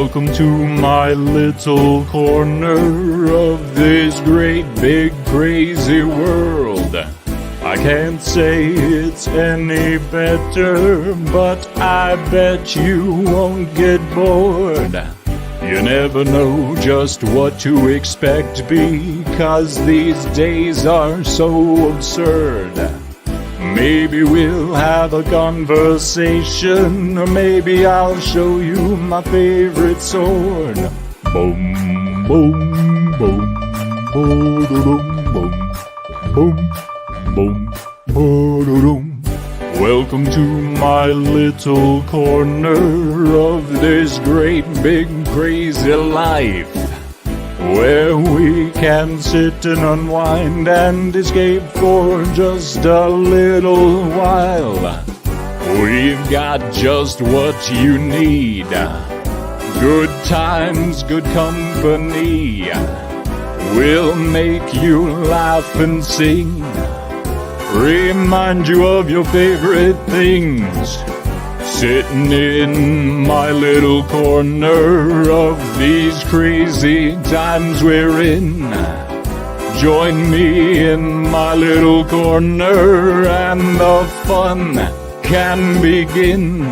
Welcome to my little corner of this great big crazy world. I can't say it's any better, but I bet you won't get bored. You never know just what to expect because these days are so absurd. Maybe we'll have a conversation, or maybe I'll show you my favorite sword. Boom, boom, boom, boom, boom, boom, boom, boom. Welcome to my little corner of this great big crazy life, where we can sit and unwind and escape for just a little while. We've got just what you need. Good times, good company. We'll make you laugh and sing, remind you of your favorite things. Sitting in my little corner of these crazy times we're in. Join me in my little corner and the fun can begin.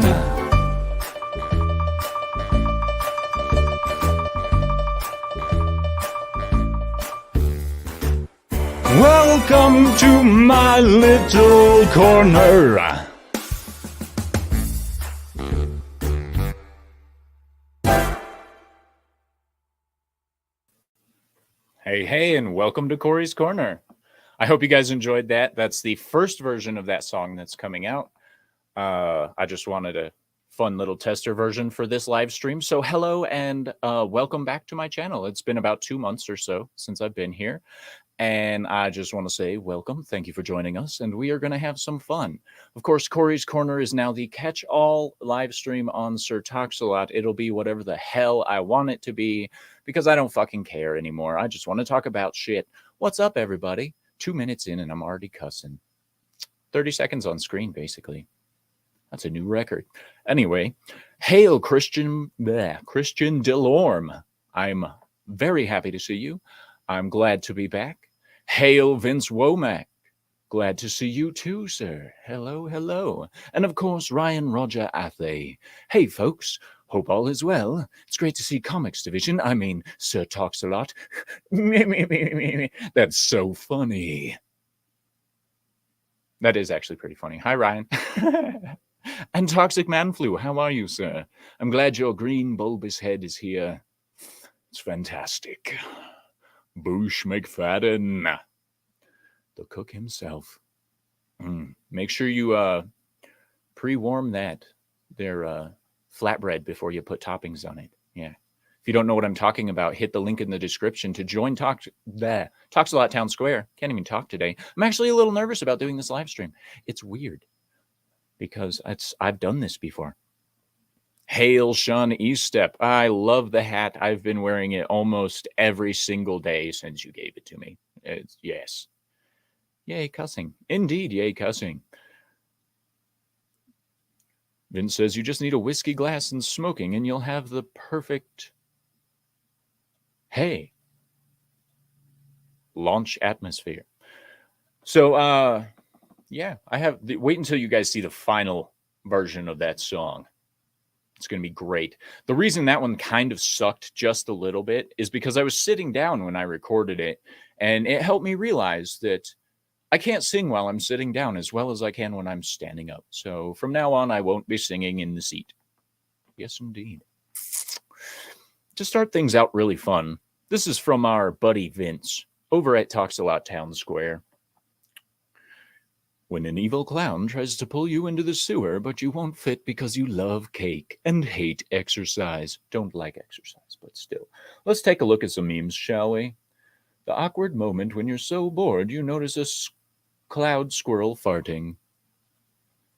Welcome to my little corner. Hey, and welcome to Cory's Corner. I hope you guys enjoyed that. That's the first version of that song that's coming out. I just wanted a fun little tester version for this live stream. So hello and welcome back to my channel. It's been about 2 months or so since I've been here. And I just want to say welcome. Thank you for joining us. And we are going to have some fun. Of course, Cory's Corner is now the catch-all live stream on Sir TalksALot. It'll be whatever the hell I want it to be because I don't fucking care anymore. I just want to talk about shit. What's up, everybody? 2 minutes in and I'm already cussing. 30 seconds on screen, basically. That's a new record. Anyway, hail Christian Delorme. I'm very happy to see you. I'm glad to be back. Hail Vince Womack. Glad to see you too, sir. Hello, hello. And of course, Ryan Roger Athay. Hey, folks. Hope all is well. It's great to see Comics Division. I mean, Sir TalksALot. That's so funny. That is actually pretty funny. Hi, Ryan. And Toxic Man Flu. How are you, sir? I'm glad your green bulbous head is here. It's fantastic. Boosh McFadden, the cook himself. Make sure you pre-warm their flatbread before you put toppings on it. Yeah. If you don't know what I'm talking about, hit the link in the description to join TalksALot Townsquare. Can't even talk today. I'm actually a little nervous about doing this live stream. It's weird because I've done this before. Hail Sean Eastep. I love the hat. I've been wearing it almost every single day since you gave it to me. Yes. Yay, cussing. Indeed, yay, cussing. Vince says you just need a whiskey glass and smoking and you'll have the perfect, launch atmosphere. So, yeah, wait until you guys see the final version of that song. It's going to be great. The reason that one kind of sucked just a little bit is because I was sitting down when I recorded it, and it helped me realize that I can't sing while I'm sitting down as well as I can when I'm standing up. So from now on, I won't be singing in the seat. Yes, indeed. To start things out really fun, this is from our buddy Vince over at TalksALot Townsquare. When an evil clown tries to pull you into the sewer, but you won't fit because you love cake and hate exercise. Don't like exercise, but still. Let's take a look at some memes, shall we? The awkward moment when you're so bored you notice a cloud squirrel farting.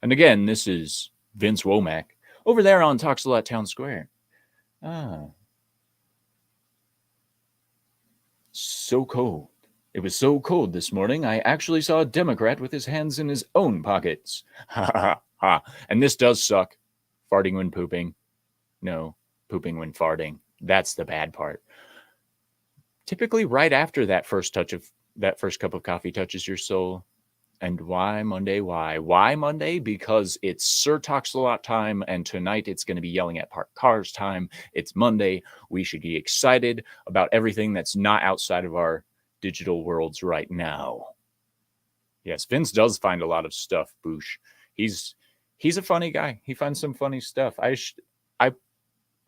And again, this is Vince Womack over there on TalksALot Townsquare. So cold. It was so cold this morning, I actually saw a Democrat with his hands in his own pockets. Ha ha ha. And this does suck. Farting when pooping. No. pooping when farting. That's the bad part. Typically right after that first cup of coffee touches your soul. And why Monday? Why? Why Monday? Because it's Sir TalksALot time, and tonight it's going to be yelling at parked cars time. It's Monday. We should be excited about everything that's not outside of our digital worlds right now. Yes, Vince does find a lot of stuff, Boosh. He's a funny guy. He finds some funny stuff.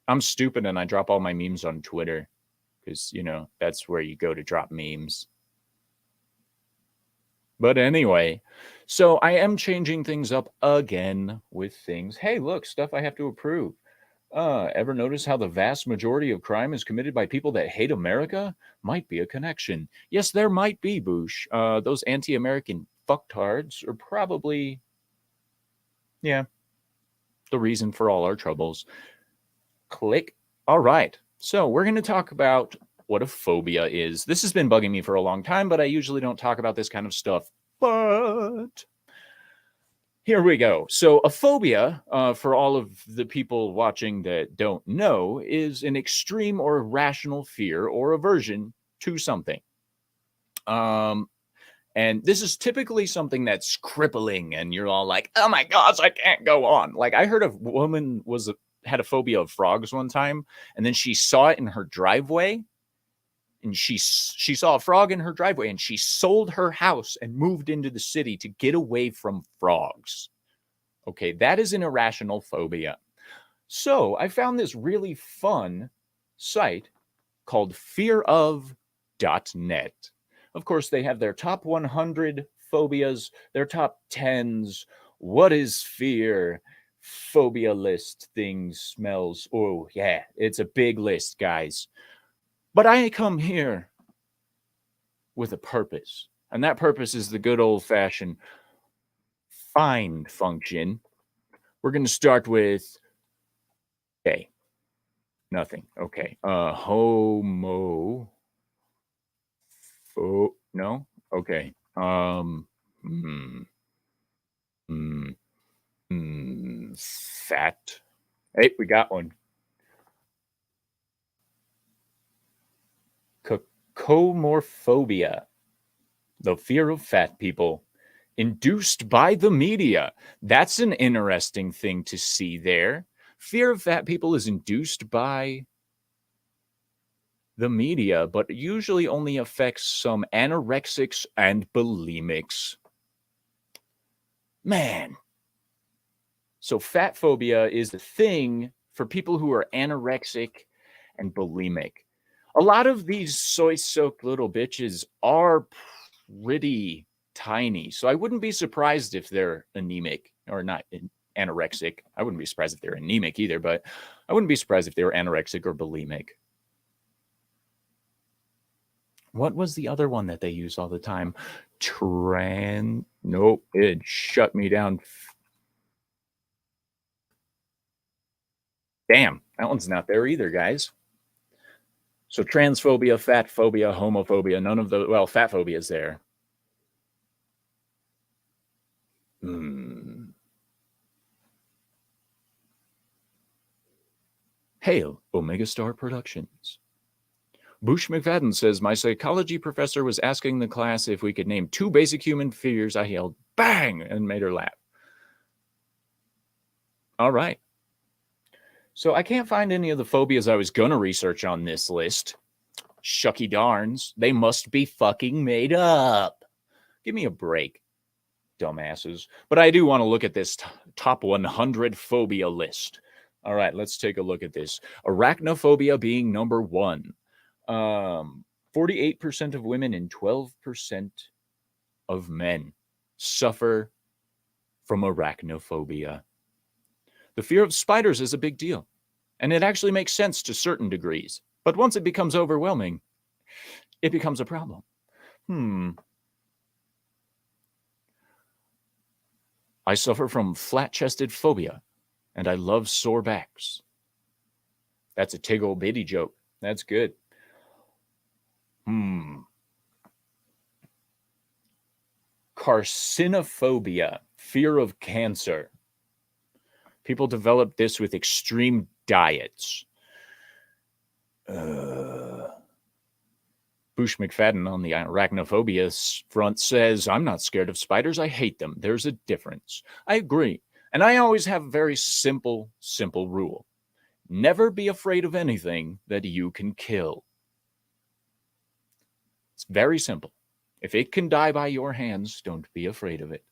I'm stupid and I drop all my memes on Twitter because, that's where you go to drop memes. But anyway, so I am changing things up again with things. Hey, look, stuff I have to approve. Ever notice how the vast majority of crime is committed by people that hate America? Might be a connection. Yes, there might be, Boosh. Those anti-American fucktards are probably, the reason for all our troubles. Click. All right. So we're going to talk about what a phobia is. This has been bugging me for a long time, but I usually don't talk about this kind of stuff. But here we go. So a phobia, for all of the people watching that don't know, is an extreme or irrational fear or aversion to something. And this is typically something that's crippling, and you're all like, "Oh my gosh, I can't go on." Like I heard a woman had a phobia of frogs one time, and then she saw it in her driveway. And she saw a frog in her driveway, and she sold her house and moved into the city to get away from frogs. Okay, that is an irrational phobia. So I found this really fun site called fearof.net. Of course, they have their top 100 phobias, their top 10s. What is fear? Phobia list, things, smells. Oh, yeah, it's a big list, guys. But I come here with a purpose. And that purpose is the good old-fashioned find function. We're going to start with, okay, nothing. Okay. Homo. Oh, no? Okay. Fat. Hey, we got one. Comorphobia, the fear of fat people, induced by the media. That's an interesting thing to see there. Fear of fat people is induced by the media, but usually only affects some anorexics and bulimics. Man. So fat phobia is a thing for people who are anorexic and bulimic. A lot of these soy-soaked little bitches are pretty tiny. So I wouldn't be surprised if they're anemic or not anorexic. I wouldn't be surprised if they're anemic either, but I wouldn't be surprised if they were anorexic or bulimic. What was the other one that they use all the time? Nope, it shut me down. Damn, that one's not there either, guys. So transphobia, fat phobia, homophobia, none of the, well, fat phobia is there. Hail, Omega Star Productions. Bush McFadden says, my psychology professor was asking the class if we could name 2 basic human fears. I yelled, bang, and made her laugh. All right. So I can't find any of the phobias I was going to research on this list. Shucky darns. They must be fucking made up. Give me a break, dumbasses. But I do want to look at this top 100 phobia list. All right, let's take a look at this. Arachnophobia being number 1. 48% of women and 12% of men suffer from arachnophobia. The fear of spiders is a big deal, and it actually makes sense to certain degrees. But once it becomes overwhelming, it becomes a problem. I suffer from flat-chested phobia, and I love sore backs. That's a tig-old bitty joke. That's good. Carcinophobia, fear of cancer. People develop this with extreme diets. Boosh McFadden on the arachnophobia front says, I'm not scared of spiders. I hate them. There's a difference. I agree. And I always have a very simple rule. Never be afraid of anything that you can kill. It's very simple. If it can die by your hands, don't be afraid of it.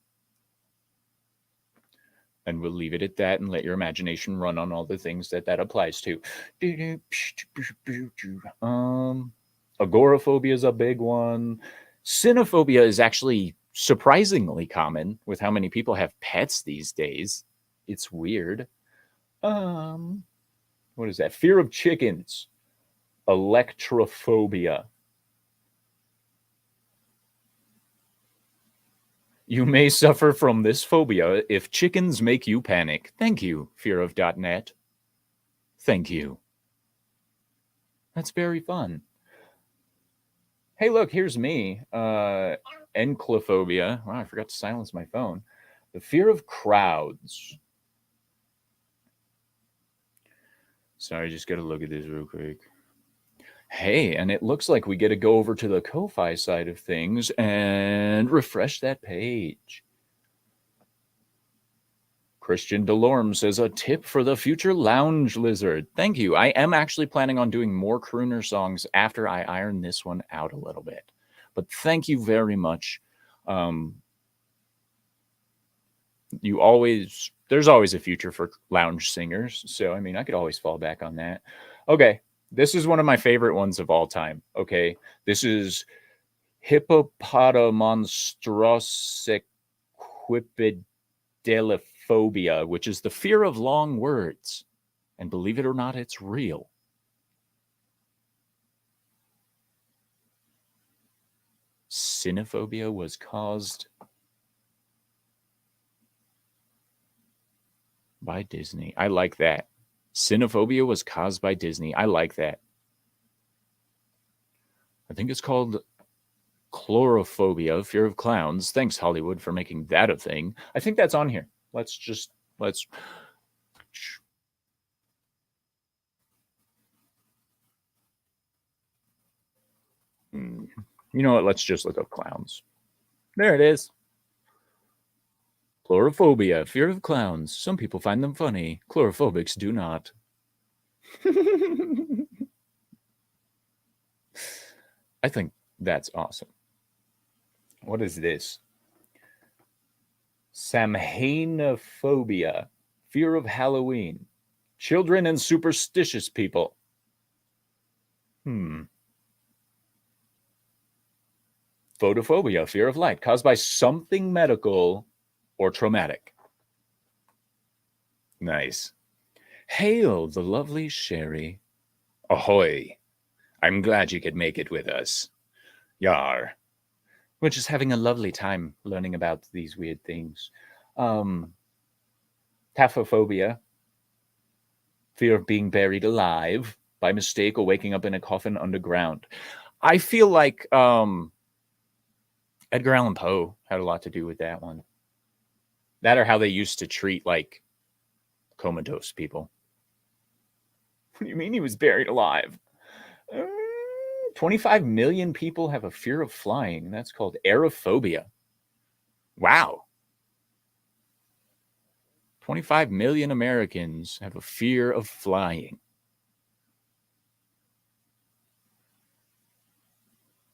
And we'll leave it at that and let your imagination run on all the things that applies to. Agoraphobia is a big one. Cynophobia is actually surprisingly common with how many people have pets these days. It's weird. What is that? Fear of chickens. Electrophobia. You may suffer from this phobia if chickens make you panic. Thank you, fearof.net. Thank you. That's very fun. Hey, look, here's me. Enclophobia. Wow, I forgot to silence my phone. The fear of crowds. Sorry, just got to look at this real quick. Hey, and it looks like we get to go over to the Ko-Fi side of things and refresh that page. Christian Delorme says, a tip for the future lounge lizard. Thank you. I am actually planning on doing more crooner songs after I iron this one out a little bit. But thank you very much. There's always a future for lounge singers. So, I mean, I could always fall back on that. Okay. This is one of my favorite ones of all time. Okay. This is hippopotamonstrossequipedalophobia, which is the fear of long words. And believe it or not, it's real. Cynophobia was caused by Disney. I like that. Cynophobia was caused by Disney. I like that. I think it's called chlorophobia, fear of clowns. Thanks, Hollywood, for making that a thing. I think that's on here. Let's. You know what? Let's just look up clowns. There it is. Chlorophobia, fear of clowns. Some people find them funny. Chlorophobics do not. I think that's awesome. What is this? Samhainophobia, fear of Halloween. Children and superstitious people. Photophobia, fear of light, caused by something medical or traumatic. Nice. Hail the lovely Sherry. Ahoy. I'm glad you could make it with us. Yar. We're just having a lovely time learning about these weird things. Taphophobia, fear of being buried alive by mistake or waking up in a coffin underground. I feel like Edgar Allan Poe had a lot to do with that one. That or how they used to treat like comatose people. What do you mean he was buried alive? 25 million people have a fear of flying. That's called aerophobia. Wow. 25 million Americans have a fear of flying.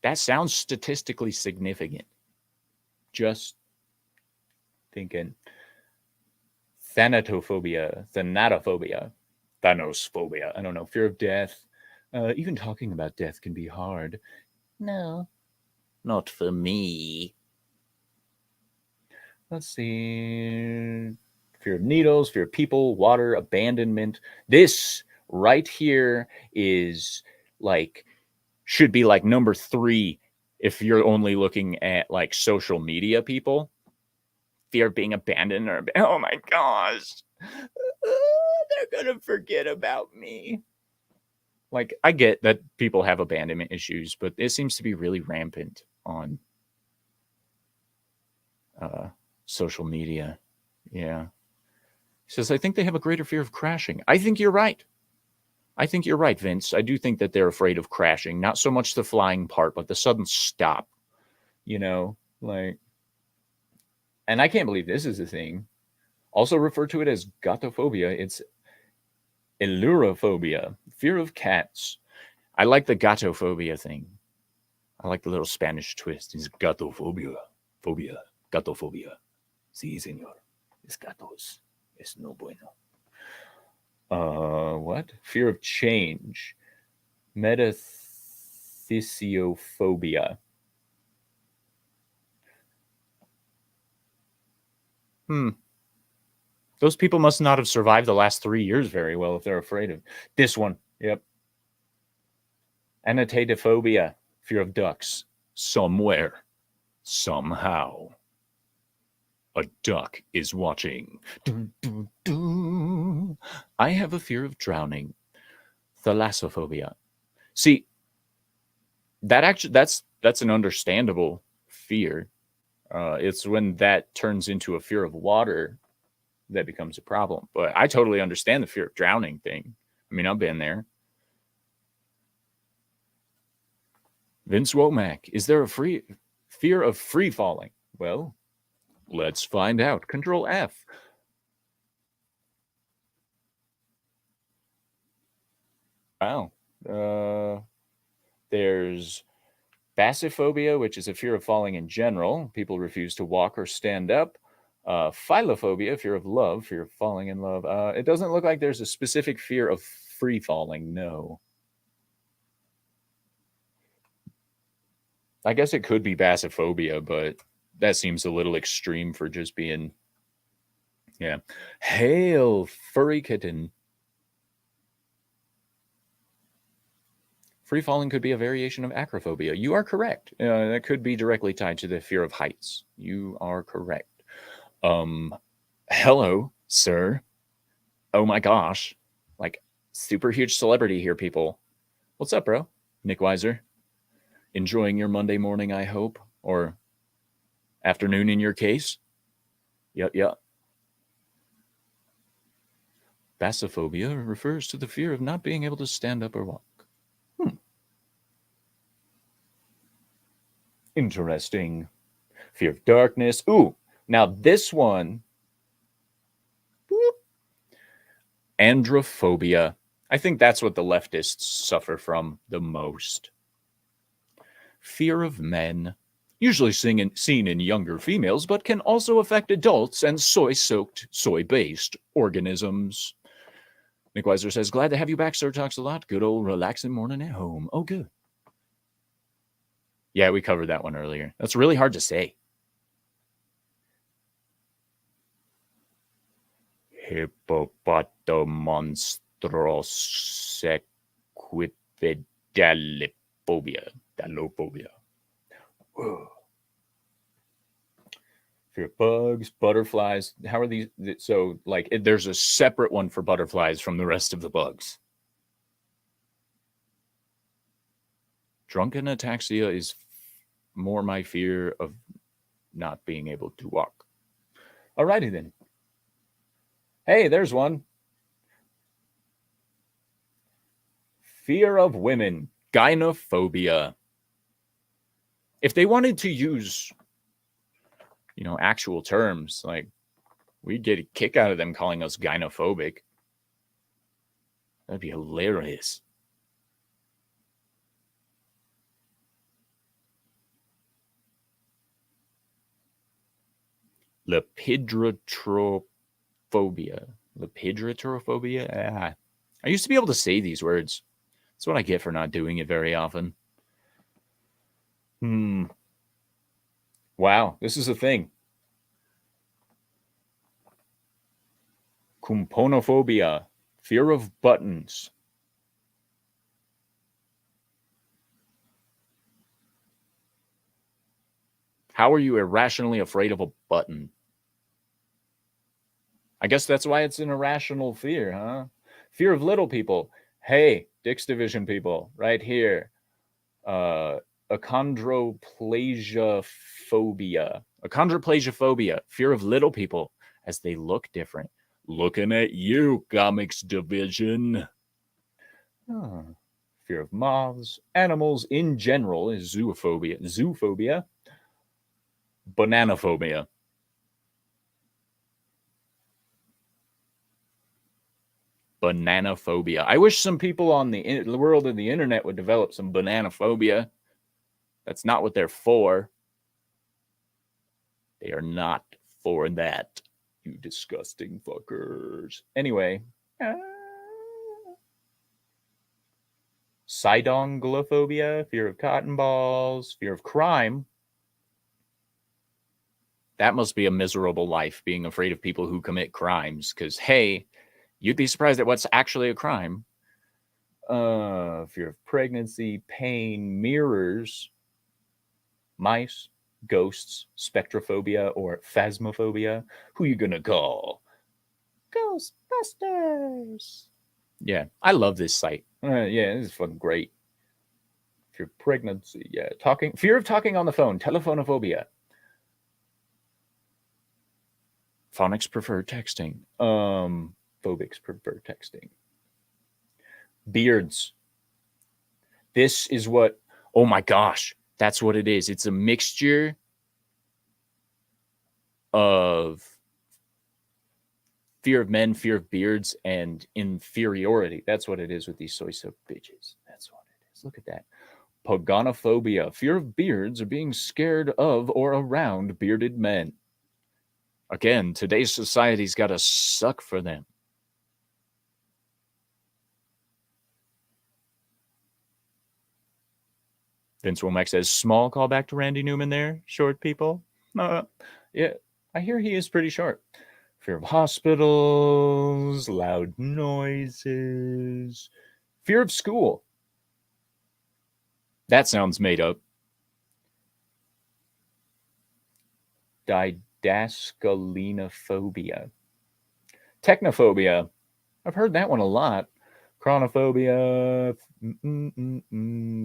That sounds statistically significant. Just thinking. Thanatophobia, Thanosphobia. I don't know. Fear of death. Even talking about death can be hard. No, not for me. Let's see. Fear of needles, fear of people, water, abandonment. This right here is like, should be like number 3 if you're only looking at like social media people. Fear of being abandoned or, oh my gosh, they're going to forget about me. Like, I get that people have abandonment issues, but it seems to be really rampant on social media. Yeah. He says, I think they have a greater fear of crashing. I think you're right. I think you're right, Vince. I do think that they're afraid of crashing. Not so much the flying part, but the sudden stop. You know, like, and I can't believe this is a thing. Also referred to it as gatophobia. It's illurophobia, fear of cats. I like the gatophobia thing. I like the little Spanish twist. It's gatophobia, phobia, gatophobia. Sí, señor. Es gatos. Es no bueno. What? Fear of change. Metathesiophobia. Those people must not have survived the last 3 years very well if they're afraid of this one. Yep. Anatatophobia. Fear of ducks. Somewhere. Somehow. A duck is watching. Dun, dun, dun. I have a fear of drowning. Thalassophobia. See, that's an understandable fear. It's when that turns into a fear of water that becomes a problem. But I totally understand the fear of drowning thing. I mean, I've been there. Vince Womack, is there a fear of free falling? Well, let's find out. Control F. Wow. There's Bassophobia, which is a fear of falling in general. People refuse to walk or stand up. Philophobia, fear of love, fear of falling in love. It doesn't look like there's a specific fear of free falling. No. I guess it could be Bassophobia, but that seems a little extreme for just being. Yeah. Hail, furry kitten. Free falling could be a variation of acrophobia. You are correct. That could be directly tied to the fear of heights. You are correct. Hello, sir. Oh my gosh. Like, super huge celebrity here, people. What's up, bro? Nick Weiser. Enjoying your Monday morning, I hope. Or afternoon in your case. Yep. Bassophobia refers to the fear of not being able to stand up or walk. Interesting. Fear of darkness. Ooh, now this one. Boop. Androphobia. I think that's what the leftists suffer from the most. Fear of men. Usually seen in younger females, but can also affect adults and soy-soaked, soy-based organisms. Nick Weiser says, glad to have you back, Sir TalksALot. Good old relaxing morning at home. Oh, good. Yeah, we covered that one earlier. That's really hard to say. Hippopotamonstrossequipedalophobia. Whoa. Fear of bugs, butterflies. How are these? So, like, there's a separate one for butterflies from the rest of the bugs. Drunken ataxia is more my fear of not being able to walk. Alrighty then. Hey, there's one. Fear of women. Gynophobia. If they wanted to use, actual terms, like, we'd get a kick out of them calling us gynophobic. That'd be hilarious. Lepidratrophobia. I used to be able to say these words. That's what I get for not doing it very often. Wow, this is a thing. Kumponophobia. Fear of buttons. How are you irrationally afraid of a button? I guess that's why it's an irrational fear, huh? Fear of little people. Hey, Dick's Division people, right here. Achondroplasiophobia. Achondroplasiophobia. Fear of little people as they look different. Looking at you, Comics Division. Fear of moths. Animals in general is zoophobia. Zoophobia. Bananaphobia. Bananaphobia. I wish some people on the world of the internet would develop some bananaphobia. That's not what they're for. They are not for that, you disgusting fuckers. Anyway. Sidonglophobia, fear of cotton balls, fear of crime. That must be a miserable life, being afraid of people who commit crimes, because, hey, you'd be surprised at what's actually a crime. Fear of pregnancy, pain, mirrors, mice, ghosts, spectrophobia, or phasmophobia. Who you gonna call? Ghostbusters. Yeah, I love this site. Yeah, this is fucking great. Fear of pregnancy, yeah. Fear of talking on the phone, telephonophobia. Phonics prefer texting. Phobics prefer texting. Beards. This is what, oh my gosh, that's what it is. It's a mixture of fear of men, fear of beards, and inferiority. That's what it is with these soy soap bitches. That's what it is. Look at that. Poganophobia. Fear of beards or being scared of or around bearded men. Again, today's society's got to suck for them. Vince Womack says, small callback to Randy Newman there. Short people. Yeah, I hear he is pretty short. Fear of hospitals, loud noises. Fear of school. That sounds made up. Didascalenophobia. Technophobia. I've heard that one a lot. Chronophobia.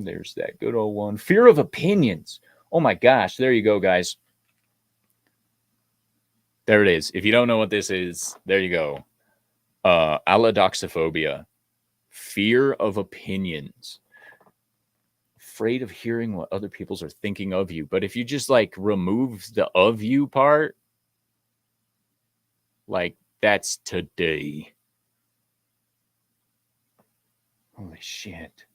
There's that good old one. Fear of opinions. Oh my gosh. There you go, guys. There it is. If you don't know what this is, there you go. Allodoxophobia. Fear of opinions. Afraid of hearing what other people are thinking of you. But if you just like remove the of you part, like that's today. Holy shit.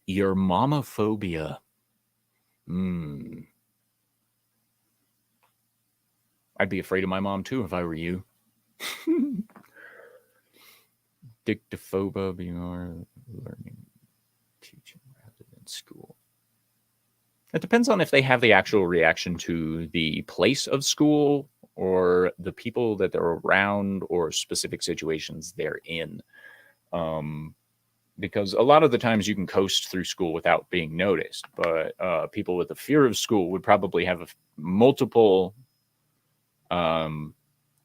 Your momophobia. I'd be afraid of my mom too if I were you. Dictophobia, being learning, teaching rather than school. It depends on if they have the actual reaction to the place of school or the people that they're around or specific situations they're in. Because a lot of the times you can coast through school without being noticed, but people with a fear of school would probably have multiple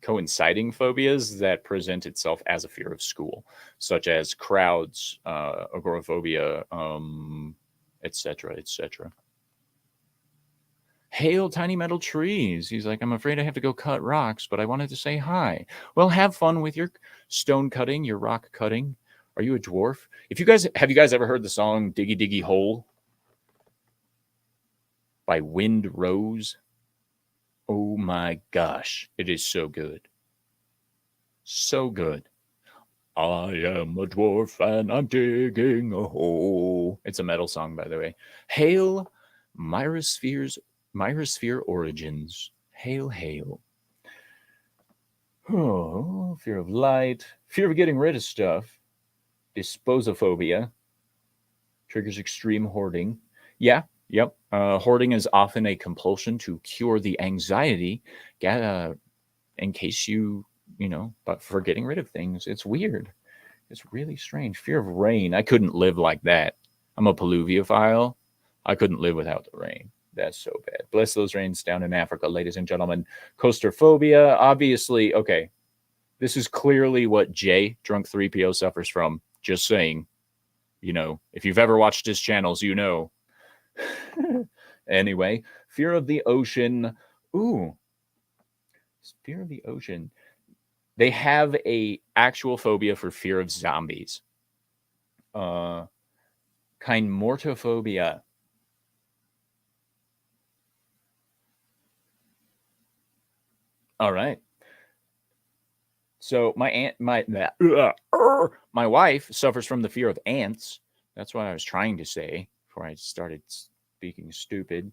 coinciding phobias that present itself as a fear of school, such as crowds, agoraphobia, etc., etc. Hail, tiny metal trees. He's like, I'm afraid I have to go cut rocks, but I wanted to say hi. Well, have fun with your stone cutting, your rock cutting. Are you a dwarf? Have you guys ever heard the song Diggy Diggy Hole by Wind Rose? Oh my gosh, it is so good. So good. I am a dwarf and I'm digging a hole. It's a metal song, by the way. Hail, Myrosphere origins. Hail, hail. Oh, fear of light. Fear of getting rid of stuff. Disposophobia. Triggers extreme hoarding. Yeah, yep. Hoarding is often a compulsion to cure the anxiety in case but for getting rid of things. It's weird. It's really strange. Fear of rain. I couldn't live like that. I'm a pluviophile. I couldn't live without the rain. That's so bad. Bless those rains down in Africa, ladies and gentlemen. Coasterphobia. Obviously, okay. This is clearly what Jay, Drunk 3PO, suffers from. Just saying. If you've ever watched his channels, you know. Anyway, fear of the ocean. Ooh, Fear of the ocean. They have a actual phobia for fear of zombies. Kymortophobia. All right. So my wife suffers from the fear of ants. That's what I was trying to say before I started speaking stupid.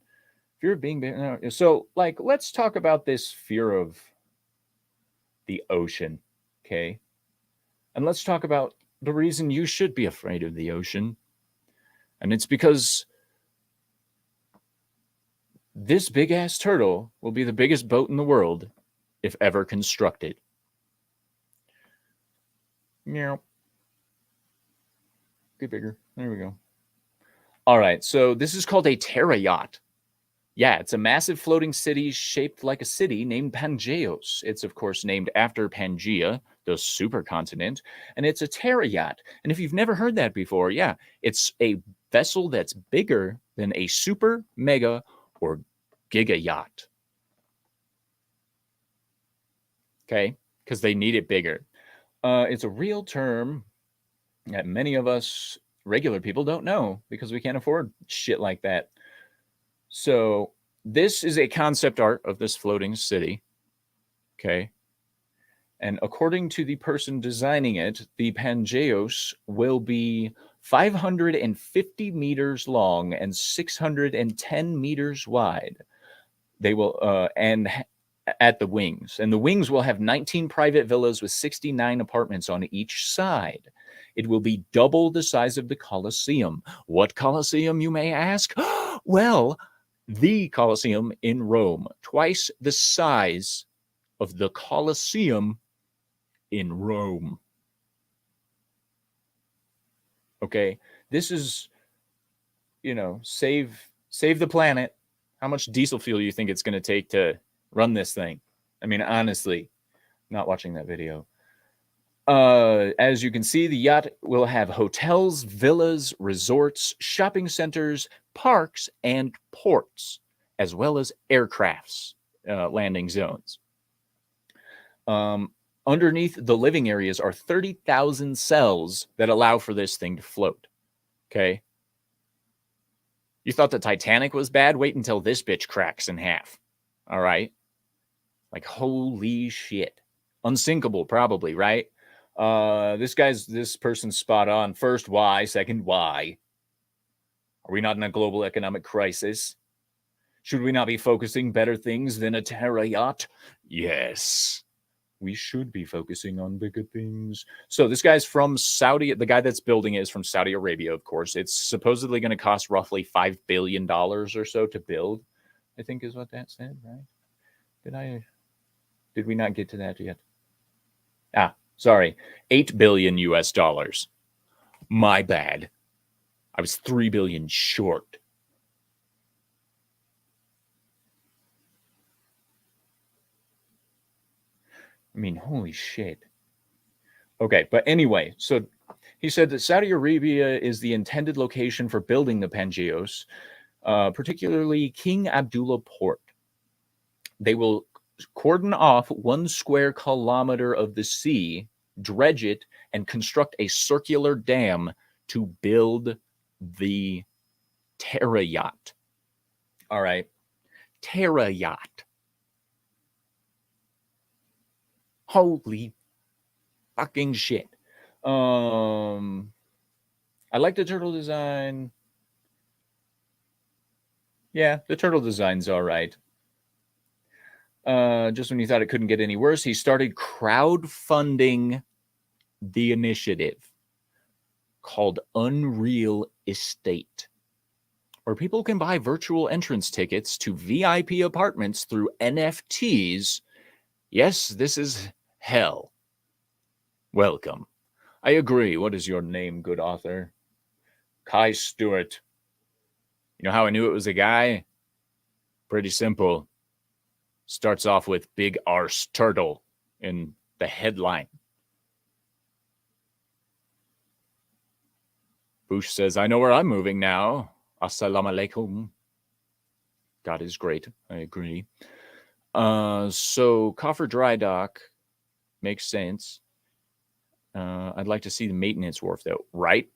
Fear of being big. So, like, let's talk about this fear of the ocean, okay? And let's talk about the reason you should be afraid of the ocean. And it's because this big ass turtle will be the biggest boat in the world if ever constructed. Meow. Get bigger. There we go. All right, so this is called a Terra yacht. Yeah, it's a massive floating city shaped like a city named Pangeos. It's, of course, named after Pangea, the supercontinent, and it's a Terra yacht. And if you've never heard that before, yeah, it's a vessel that's bigger than a super, mega, or giga yacht. Okay, because they need it bigger. It's a real term that many of us regular people don't know because we can't afford shit like that. So this is a concept art of this floating city. Okay. And according to the person designing it, the Pangeos will be 550 meters long and 610 meters wide. They will, and at the wings. And the wings will have 19 private villas with 69 apartments on each side. It will be double the size of the Colosseum. What Colosseum, you may ask? Well, the Colosseum in Rome, twice the size of the Colosseum in Rome. Okay, this is, save the planet. How much diesel fuel do you think it's going to take to run this thing? I mean, honestly, not watching that video. As you can see, the yacht will have hotels, villas, resorts, shopping centers, parks, and ports, as well as aircrafts, landing zones. Underneath the living areas are 30,000 cells that allow for this thing to float. Okay. You thought the Titanic was bad? Wait until this bitch cracks in half. All right. Like, holy shit. Unsinkable, probably, right? This person's spot on. First, why? Second, why? Are we not in a global economic crisis? Should we not be focusing better things than a Terra yacht? Yes. We should be focusing on bigger things. So this guy's from Saudi. The guy that's building it is from Saudi Arabia, of course. It's supposedly going to cost roughly $5 billion or so to build, I think is what that said, right? Did we not get to that yet? Sorry. 8 billion US dollars. My bad. I was 3 billion short. I mean, holy shit. Okay, but anyway, so he said that Saudi Arabia is the intended location for building the Pangeos, particularly King Abdullah Port. They will cordon off 1 square kilometer of the sea, dredge it, and construct a circular dam to build the Terra yacht. All right. Terra yacht. Holy fucking shit. I like the turtle design. Yeah, the turtle design's all right. Just when you thought it couldn't get any worse, he started crowdfunding the initiative called Unreal Estate, where people can buy virtual entrance tickets to VIP apartments through NFTs. Yes, this is hell. Welcome. I agree. What is your name, good author? Kai Stewart. You know how I knew it was a guy? Pretty simple. Starts off with big arse turtle in the headline. Bush says, I know where I'm moving now. Assalamu alaikum. God is great. I agree. So Coffer Dry Dock makes sense. I'd like to see the maintenance wharf though. Right.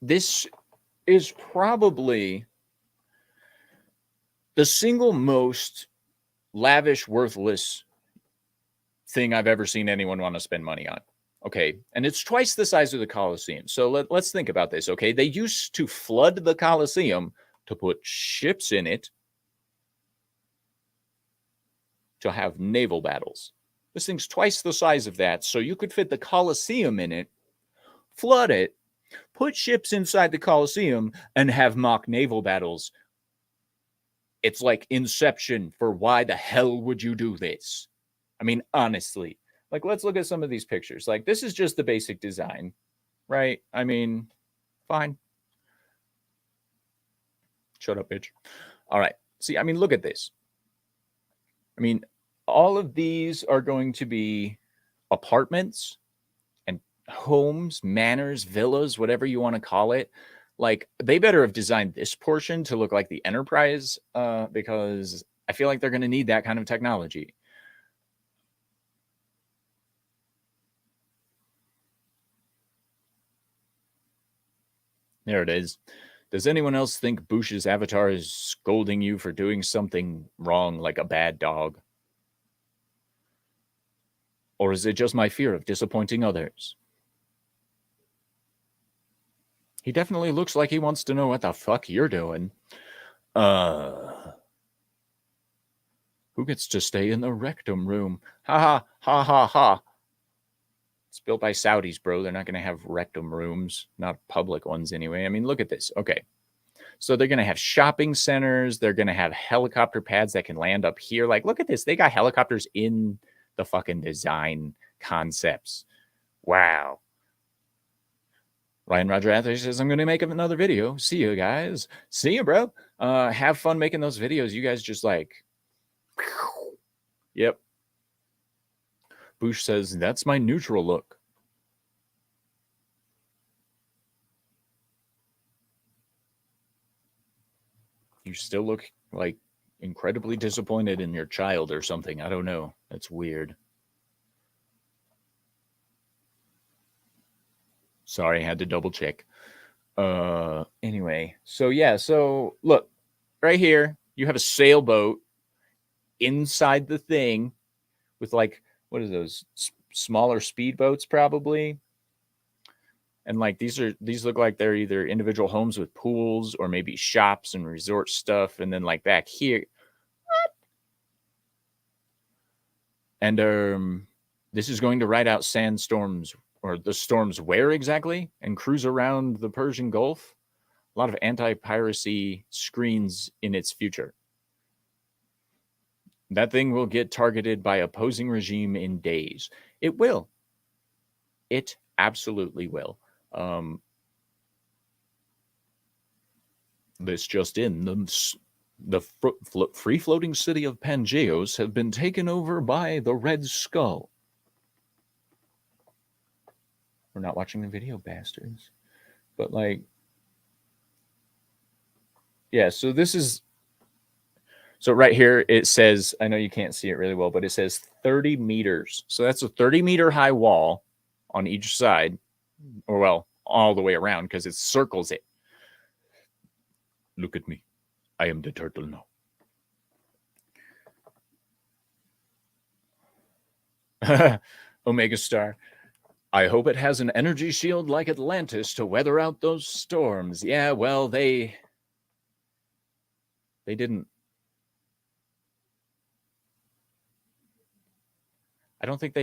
This is probably the single most lavish, worthless thing I've ever seen anyone want to spend money on. Okay. And it's twice the size of the Coliseum. So let's think about this. Okay. They used to flood the Coliseum to put ships in it to have naval battles. This thing's twice the size of that. So you could fit the Coliseum in it, flood it, put ships inside the Coliseum, and have mock naval battles. It's like Inception for why the hell would you do this? I mean, honestly, like, let's look at some of these pictures. Like, this is just the basic design, right? I mean, fine. Shut up, bitch. All right. See, I mean, look at this. I mean, all of these are going to be apartments and homes, manors, villas, whatever you want to call it. Like, they better have designed this portion to look like the Enterprise, because I feel like they're going to need that kind of technology. There it is. Does anyone else think Bush's avatar is scolding you for doing something wrong, like a bad dog? Or is it just my fear of disappointing others? He definitely looks like he wants to know what the fuck you're doing. Who gets to stay in the rectum room? Ha ha ha ha ha. It's built by Saudis, bro. They're not going to have rectum rooms, not public ones anyway. I mean, look at this. Okay. So they're going to have shopping centers. They're going to have helicopter pads that can land up here. Like, look at this. They got helicopters in the fucking design concepts. Wow. Ryan Roger Anthony says, I'm going to make another video. See you guys. See you, bro. Have fun making those videos. You guys just like, yep. Bush says, that's my neutral look. You still look like incredibly disappointed in your child or something. I don't know. That's weird. Sorry, I had to double check. Anyway, so yeah, so look, right here, you have a sailboat inside the thing with like, what are those? Smaller speedboats, probably. And like these look like they're either individual homes with pools or maybe shops and resort stuff. And then like back here, and this is going to ride out sandstorms, or the storms where exactly, and cruise around the Persian Gulf. A lot of anti-piracy screens in its future. That thing will get targeted by opposing regime in days. It will. It absolutely will. This just in, the free-floating city of Pangeos have been taken over by the Red Skull. We're not watching the video, bastards. But like, yeah, so this is, so right here it says, I know you can't see it really well, but it says 30 meters. So that's a 30-meter high wall on each side, or well, all the way around, because it circles it. Look at me. I am the turtle now. Omega Star. I hope it has an energy shield like Atlantis to weather out those storms. Yeah, well, they didn't. I think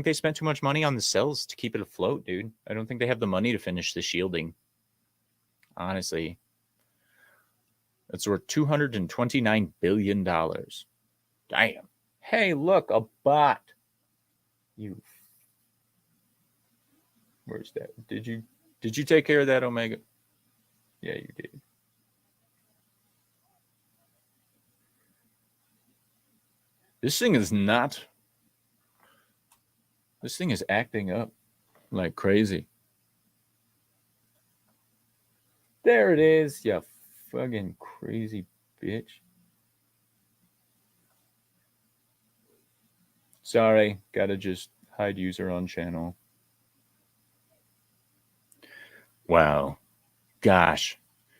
they spent too much money on the cells to keep it afloat, dude. I don't think they have the money to finish the shielding. Honestly. That's worth $229 billion. Damn. Hey, look, a bot. You. Where's that? Did you take care of that, Omega? Yeah, you did. This thing is not. This thing is acting up like crazy. There it is, you fucking crazy bitch. Sorry, gotta just hide user on channel. Wow. Gosh.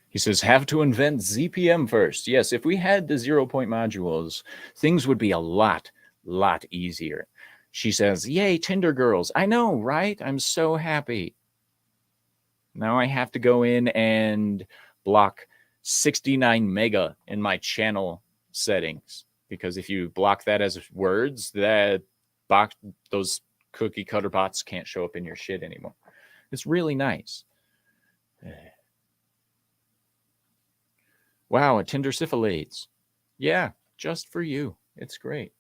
He says, have to invent ZPM first. Yes, if we had the 0-point modules, things would be a lot easier. She says, yay, Tinder girls. I know, right? I'm so happy. Now I have to go in and block 69 mega in my channel settings, because if you block that as words, that box, those cookie cutter bots can't show up in your shit anymore. It's really nice. Wow, a Tinder syphilades. Yeah, just for you. It's great.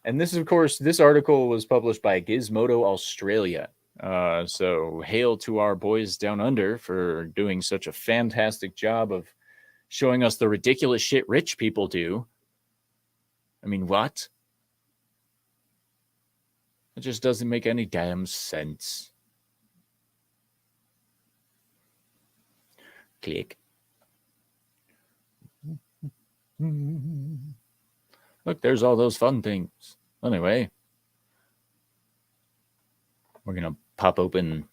And this is, of course, this article was published by Gizmodo Australia. So hail to our boys down under for doing such a fantastic job of showing us the ridiculous shit rich people do. I mean, what? It just doesn't make any damn sense. Click. Look, there's all those fun things. Anyway, we're going to pop open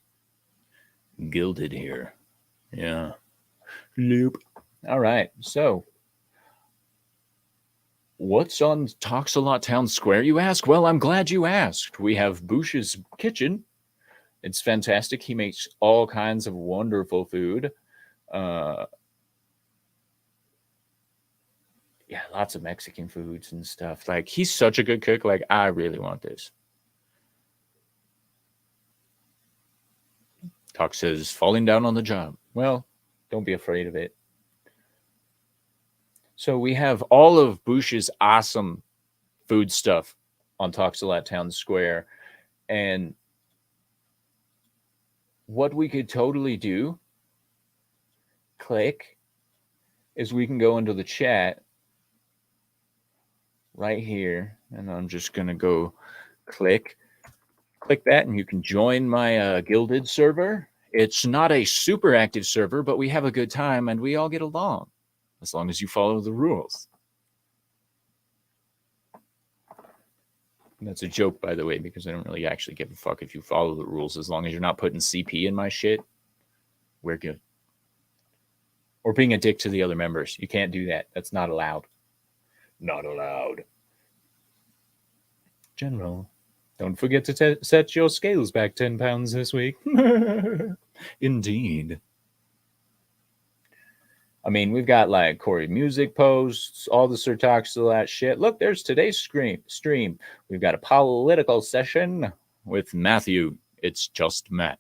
Gilded here. Yeah. Loop. All right. So, what's on TalksALot Townsquare, you ask? Well, I'm glad you asked. We have Bush's Kitchen. It's fantastic. He makes all kinds of wonderful food. Yeah, lots of Mexican foods and stuff. Like, he's such a good cook. Like, I really want this. Talk says, falling down on the job. Well, don't be afraid of it. So we have all of Bush's awesome food stuff on TalksALot Townsquare. And what we could totally do, click, is we can go into the chat right here. And I'm just going to go click that, and you can join my Gilded server. It's not a super active server, but we have a good time and we all get along, as long as you follow the rules. And that's a joke, by the way, because I don't really actually give a fuck if you follow the rules. As long as you're not putting CP in my shit, we're good. Or being a dick to the other members. You can't do that. That's not allowed. Not allowed. General, don't forget to set your scales back 10 pounds this week. Indeed. I mean, we've got like Cory music posts, all the Sir TalksALot shit. Look, there's today's stream. We've got a political session with Matthew. It's just Matt.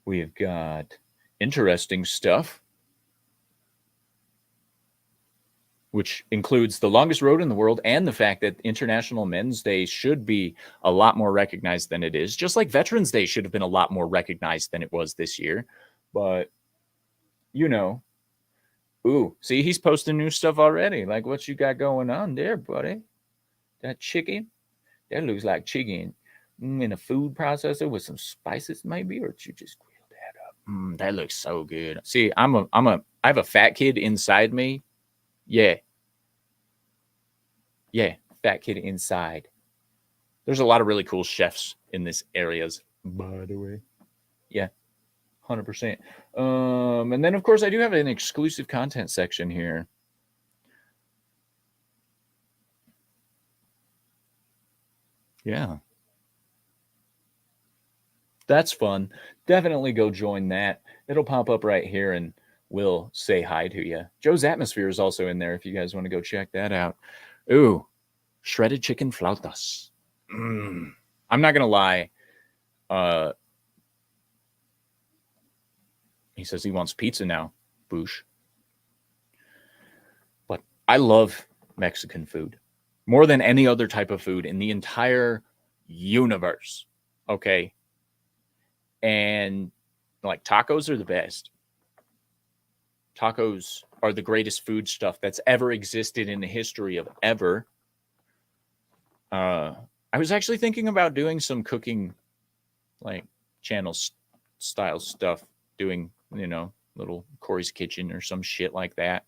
We've got interesting stuff, which includes the longest road in the world and the fact that International Men's Day should be a lot more recognized than it is. Just like Veterans Day should have been a lot more recognized than it was this year. But, you know, ooh, see, he's posting new stuff already. Like, what you got going on there, buddy? That chicken? That looks like chicken in a food processor with some spices, maybe, or you just grill that up. That looks so good. See, I have a fat kid inside me. Yeah, fat kid inside. There's a lot of really cool chefs in this areas, by the way. Yeah, 100%. And then, of course, I do have an exclusive content section here. Yeah. That's fun. Definitely go join that. It'll pop up right here and we'll say hi to you. Joe's Atmosphere is also in there if you guys want to go check that out. Ooh, shredded chicken flautas. I'm not going to lie. He says he wants pizza now, Bush. But I love Mexican food more than any other type of food in the entire universe. Okay. And like tacos are the best. Tacos are the greatest food stuff that's ever existed in the history of ever. I was actually thinking about doing some cooking like channel style stuff, doing, you know, little Cory's Kitchen or some shit like that.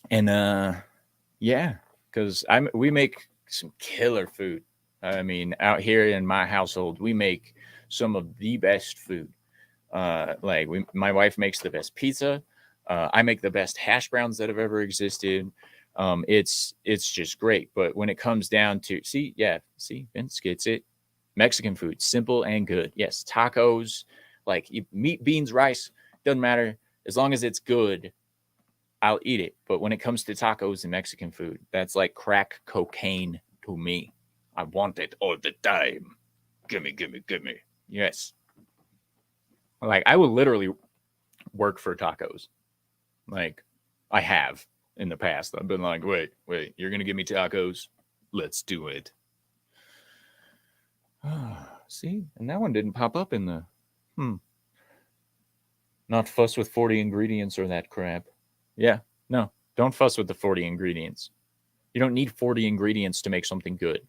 And yeah, because we make some killer food. I mean, out here in my household, we make some of the best food. Like my wife makes the best pizza. I make the best hash browns that have ever existed. It's just great. But when it comes down to see Vince gets it. Mexican food, simple and good. Yes, tacos, like meat, beans, rice, doesn't matter as long as it's good. I'll eat it. But when it comes to tacos and Mexican food, that's like crack cocaine to me. I want it all the time. Gimme, gimme, gimme. Yes. Like I will literally work for tacos. Like I have in the past. I've been like, wait, you're gonna give me tacos? Let's do it. See, and that one didn't pop up in the Not fuss with 40 ingredients or that crap. Yeah, no, don't fuss with the 40 ingredients. You don't need 40 ingredients to make something good.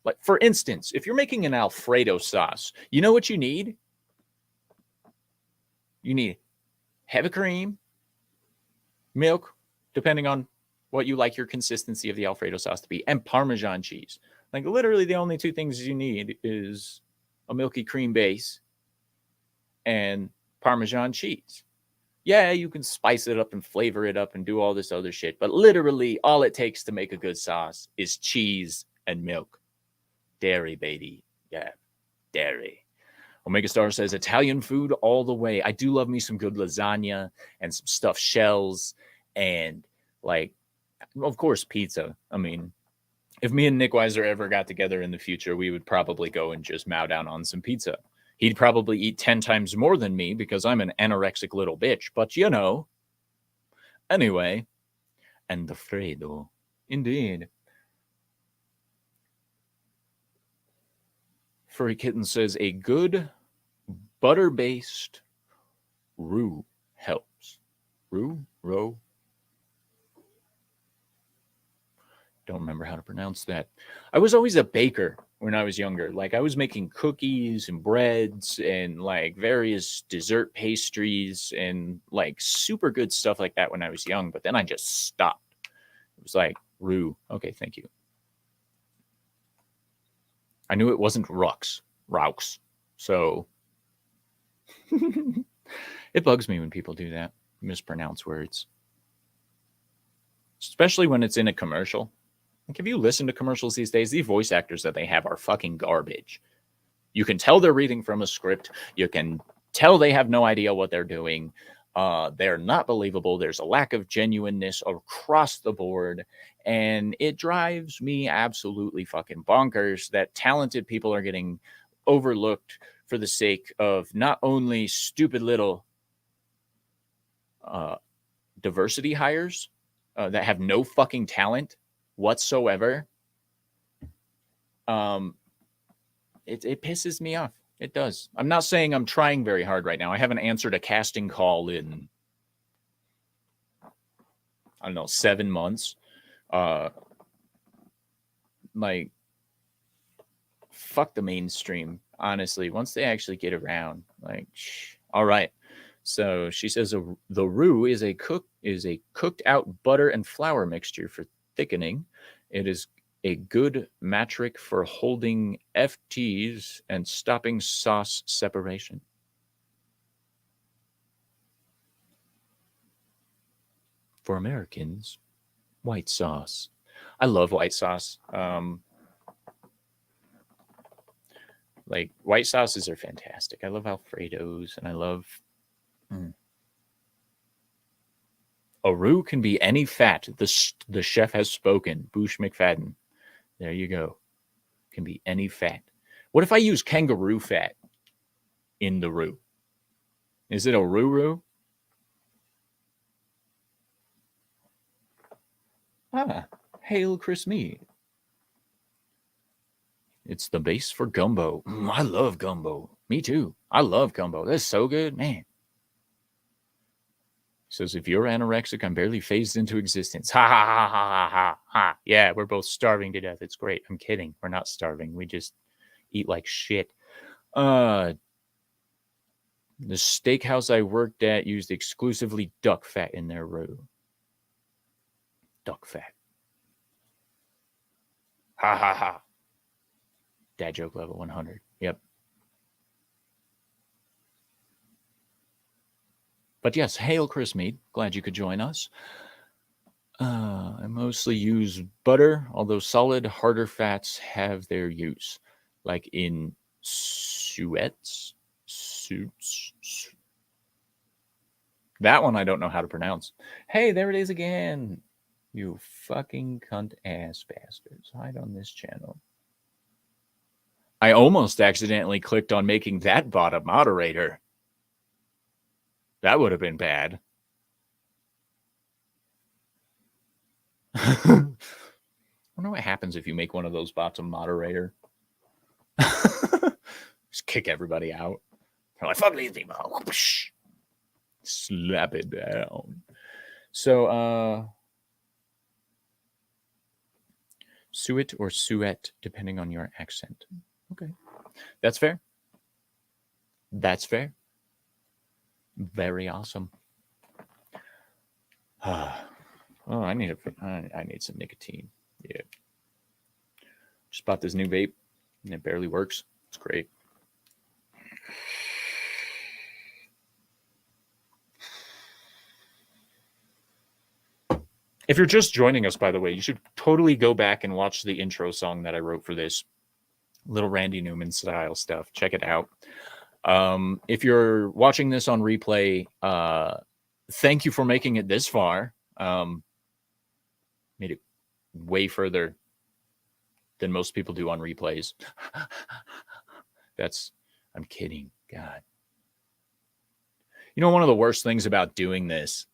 Like, for instance, if you're making an Alfredo sauce, you know what you need? You need heavy cream, milk, depending on what you like your consistency of the Alfredo sauce to be, and Parmesan cheese. Like, literally, the only two things you need is a milky cream base and Parmesan cheese. Yeah, you can spice it up and flavor it up and do all this other shit, but literally, all it takes to make a good sauce is cheese and milk. Dairy, baby. Yeah, dairy. Omega Star says Italian food all the way. I do love me some good lasagna and some stuffed shells and, like, of course, pizza. I mean, if me and Nick Weiser ever got together in the future, we would probably go and just mow down on some pizza. He'd probably eat 10 times more than me because I'm an anorexic little bitch. But, you know. Anyway. And the Fredo. Indeed. Furry Kitten says a good butter-based roux helps. Roux? Don't remember how to pronounce that. I was always a baker when I was younger. Like, I was making cookies and breads and, like, various dessert pastries and, like, super good stuff like that when I was young. But then I just stopped. It was like, roux. Okay, thank you. I knew it wasn't Raux. So it bugs me when people do that, mispronounce words. Especially when it's in a commercial. Like, if you listen to commercials these days, the voice actors that they have are fucking garbage. You can tell they're reading from a script. You can tell they have no idea what they're doing. They're not believable. There's a lack of genuineness across the board. And it drives me absolutely fucking bonkers that talented people are getting overlooked for the sake of not only stupid little diversity hires that have no fucking talent whatsoever. It pisses me off. It does. I'm not saying I'm trying very hard right now. I haven't answered a casting call in, I don't know, 7 months. Like, fuck the mainstream, honestly. Once they actually get around, like, all right. So she says the roux is a cooked out butter and flour mixture for thickening. It is a good metric for holding FTs and stopping sauce separation. For Americans, white sauce. I love white sauce. Like, white sauces are fantastic. I love Alfredos, and I love. A roux can be any fat. The chef has spoken. Boosh McFadden. There you go. Can be any fat. What if I use kangaroo fat in the roux? Is it a roux? Hail Chris Mead. It's the base for gumbo. I love gumbo. Me too. I love gumbo. That's so good, man. Says, if you're anorexic, I'm barely phased into existence. Ha ha ha ha ha ha. Yeah, we're both starving to death. It's great. I'm kidding. We're not starving. We just eat like shit. The steakhouse I worked at used exclusively duck fat in their roux. Duck fat. Ha ha ha. Dad joke level 100. Yep. But yes, hail Chris Mead. Glad you could join us. I mostly use butter, although solid, harder fats have their use, like in suits. That one I don't know how to pronounce. Hey, there it is again. You fucking cunt ass bastards. Hide on this channel. I almost accidentally clicked on making that bot a moderator. That would have been bad. I wonder what happens if you make one of those bots a moderator. Just kick everybody out. They're like, fuck these people. Slap it down. So, suet or suet, depending on your accent. Okay. That's fair. That's fair. Very awesome. Oh, I need some nicotine. Yeah. Just bought this new vape, and it barely works. It's great. If you're just joining us, by the way, you should totally go back and watch the intro song that I wrote for this. Little Randy Newman style stuff. Check it out. If you're watching this on replay, thank you for making it this far. Made it way further than most people do on replays. I'm kidding. God. You know, one of the worst things about doing this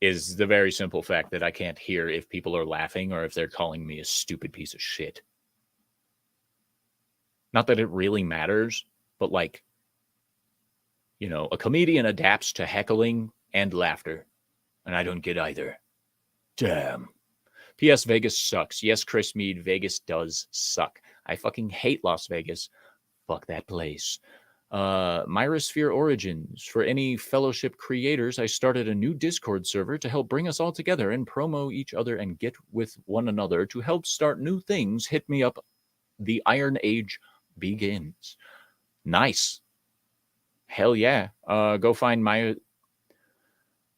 is the very simple fact that I can't hear if people are laughing or if they're calling me a stupid piece of shit. Not that it really matters, but like, you know, a comedian adapts to heckling and laughter, and I don't get either. Damn. P.S. Vegas sucks. Yes, Chris Mead, Vegas does suck. I fucking hate Las Vegas. Fuck that place. Myrosphere Origins. For any fellowship creators, I started a new Discord server to help bring us all together and promo each other and get with one another to help start new things. Hit me up. The Iron Age begins. Nice. Hell yeah. Go find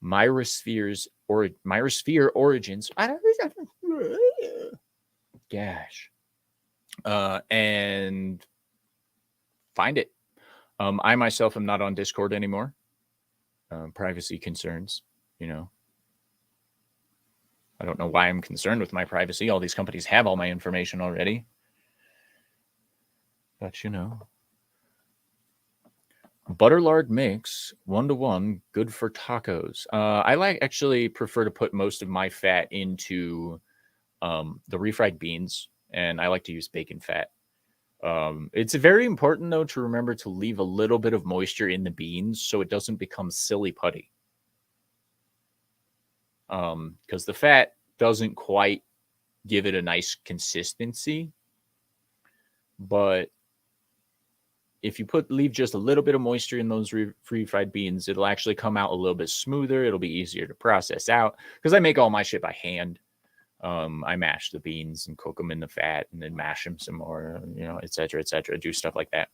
Myrosphere Origins. Gosh. And find it. I myself am not on Discord anymore. Privacy concerns, you know. I don't know why I'm concerned with my privacy. All these companies have all my information already. But, you know. Butterlard mix, 1-to-1, good for tacos. I actually prefer to put most of my fat into the refried beans, and I like to use bacon fat. It's very important, though, to remember to leave a little bit of moisture in the beans so it doesn't become silly putty. Because the fat doesn't quite give it a nice consistency. But if you leave just a little bit of moisture in those refried beans, it'll actually come out a little bit smoother. It'll be easier to process out. Because I make all my shit by hand. I mash the beans and cook them in the fat and then mash them some more, you know, et cetera, do stuff like that.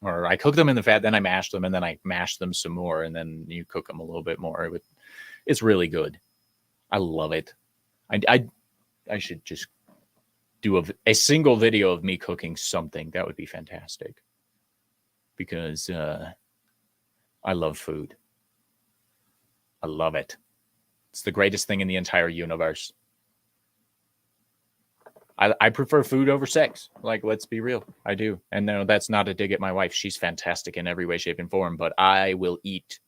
Or I cook them in the fat, then I mash them, and then I mash them some more, and then you cook them a little bit more. It's really good. I love it. I should just do a single video of me cooking something. That would be fantastic. Because I love food. I love it. It's the greatest thing in the entire universe. I prefer food over sex. Like, let's be real. I do. And no, that's not a dig at my wife. She's fantastic in every way, shape, and form. But I will eat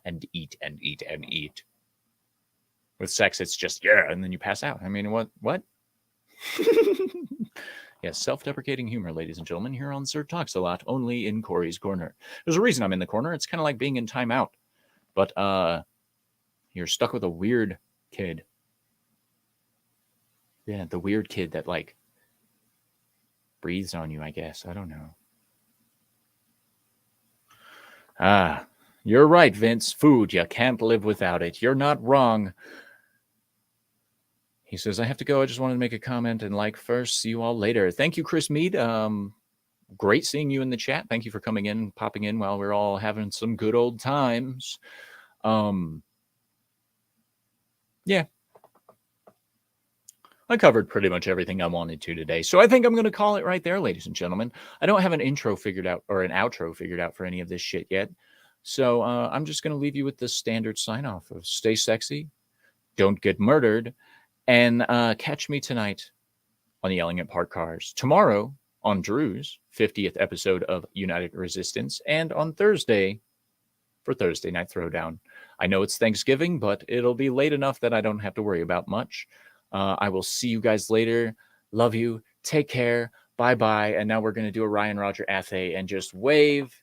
and eat and eat and eat. With sex, it's just, yeah, and then you pass out. I mean, what? Yes, self-deprecating humor, ladies and gentlemen, here on Sir TalksALot, only in Cory's Corner. There's a reason I'm in the corner. It's kind of like being in timeout. But you're stuck with a weird kid. Yeah, the weird kid that, like, breathes on you, I guess. I don't know. Ah, you're right, Vince. Food, you can't live without it. You're not wrong. He says, I have to go. I just wanted to make a comment and like first. See you all later. Thank you, Chris Mead. Great seeing you in the chat. Thank you for coming in, popping in while we're all having some good old times. Yeah. I covered pretty much everything I wanted to today. So I think I'm going to call it right there, ladies and gentlemen. I don't have an intro figured out or an outro figured out for any of this shit yet. So I'm just going to leave you with the standard sign off of stay sexy, don't get murdered, and catch me tonight on the Yelling at Parked Cars. Tomorrow on Drew's 50th episode of United Resistance, and on Thursday for Thursday Night Throwdown. I know it's Thanksgiving, but it'll be late enough that I don't have to worry about much. I will see you guys later. Love you. Take care. Bye-bye. And now we're going to do a Ryan Roger Athay and just wave